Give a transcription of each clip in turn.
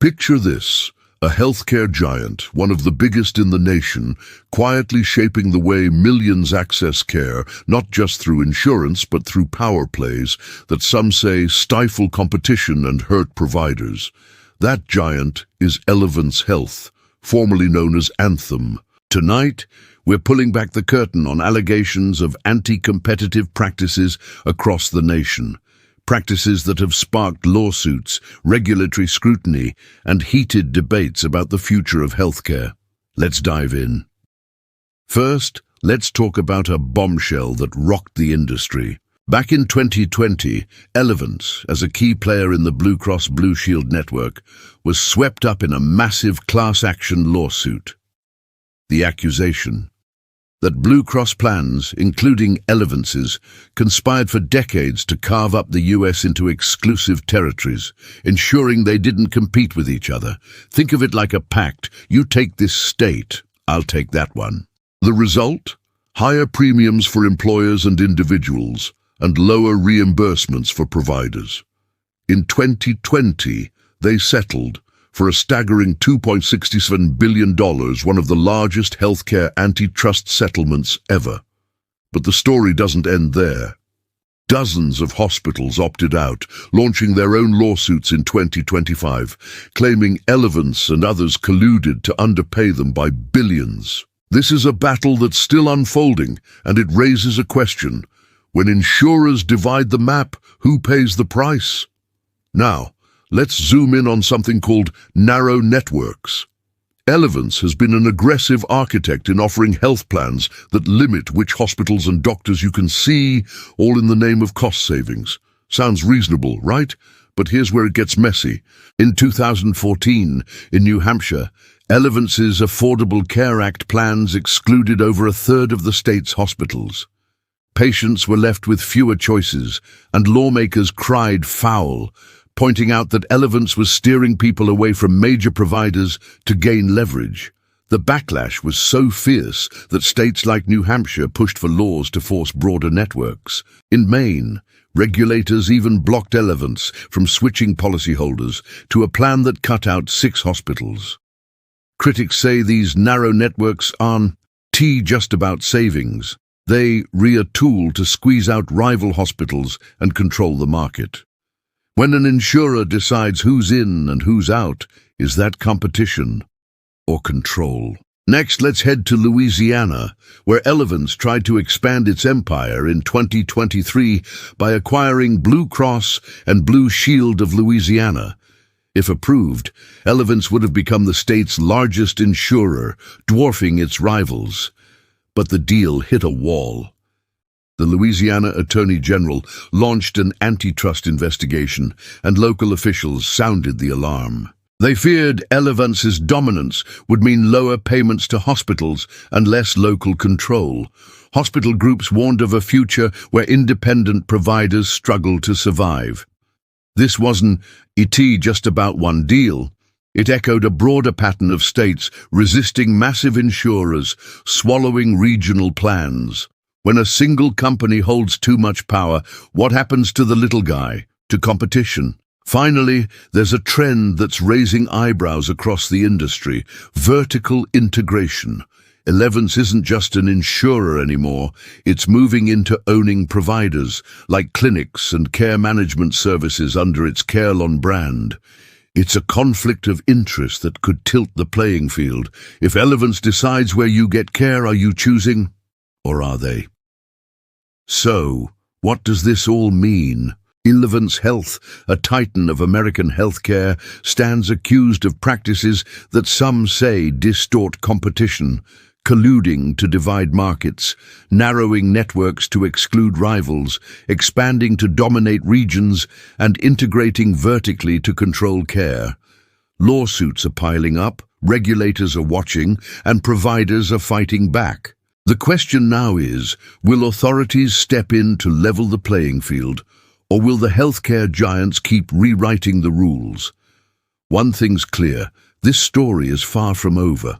Picture this, a healthcare giant, one of the biggest in the nation, quietly shaping the way millions access care, not just through insurance but through power plays that some say stifle competition and hurt providers. That giant is Elevance Health, formerly known as Anthem. Tonight, we're pulling back the curtain on allegations of anti-competitive practices across the nation. Practices that have sparked lawsuits, regulatory scrutiny, and heated debates about the future of healthcare. Let's dive in. First, let's talk about a bombshell that rocked the industry. Back in 2020, Elevance, as a key player in the Blue Cross Blue Shield network, was swept up in a massive class action lawsuit. The accusation: that Blue Cross plans, including Elevance's, conspired for decades to carve up the US into exclusive territories, ensuring they didn't compete with each other. Think of it like a pact. You take this state, I'll take that one. The result? Higher premiums for employers and individuals, and lower reimbursements for providers. In 2020, they settled for a staggering $2.67 billion, one of the largest healthcare antitrust settlements ever. But the story doesn't end there. Dozens of hospitals opted out, launching their own lawsuits in 2025, claiming Elevance and others colluded to underpay them by billions. This is a battle that's still unfolding, and it raises a question. When insurers divide the map, who pays the price? Now, let's zoom in on something called narrow networks. Elevance has been an aggressive architect in offering health plans that limit which hospitals and doctors you can see, all in the name of cost savings. Sounds reasonable, right? But here's where it gets messy. In 2014, in New Hampshire, Elevance's Affordable Care Act plans excluded over a third of the state's hospitals. Patients were left with fewer choices, and lawmakers cried foul, pointing out that Elevance was steering people away from major providers to gain leverage. The backlash was so fierce that states like New Hampshire pushed for laws to force broader networks. In Maine, regulators even blocked Elevance from switching policyholders to a plan that cut out 6 hospitals. Critics say these narrow networks aren't just about savings. They a tool to squeeze out rival hospitals and control the market. When an insurer decides who's in and who's out, is that competition or control? Next, let's head to Louisiana, where Elevance tried to expand its empire in 2023 by acquiring Blue Cross and Blue Shield of Louisiana. If approved, Elevance would have become the state's largest insurer, dwarfing its rivals. But the deal hit a wall. The Louisiana Attorney General launched an antitrust investigation, and local officials sounded the alarm. They feared Elevance's dominance would mean lower payments to hospitals and less local control. Hospital groups warned of a future where independent providers struggled to survive. This wasn't just about one deal. It echoed a broader pattern of states resisting massive insurers, swallowing regional plans. When a single company holds too much power, what happens to the little guy, to competition? Finally, there's a trend that's raising eyebrows across the industry: vertical integration. Elevance isn't just an insurer anymore, it's moving into owning providers, like clinics and care management services under its Carelon brand. It's a conflict of interest that could tilt the playing field. If Elevance decides where you get care, are you choosing? Or are they? So, what does this all mean? Elevance Health, a titan of American healthcare, stands accused of practices that some say distort competition, colluding to divide markets, narrowing networks to exclude rivals, expanding to dominate regions, and integrating vertically to control care. Lawsuits are piling up, regulators are watching, and providers are fighting back. The question now is, will authorities step in to level the playing field, or will the healthcare giants keep rewriting the rules? One thing's clear, this story is far from over.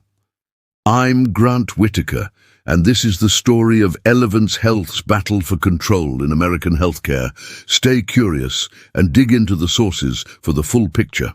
I'm Grant Whitaker, and this is the story of Elevance Health's battle for control in American healthcare. Stay curious and dig into the sources for the full picture.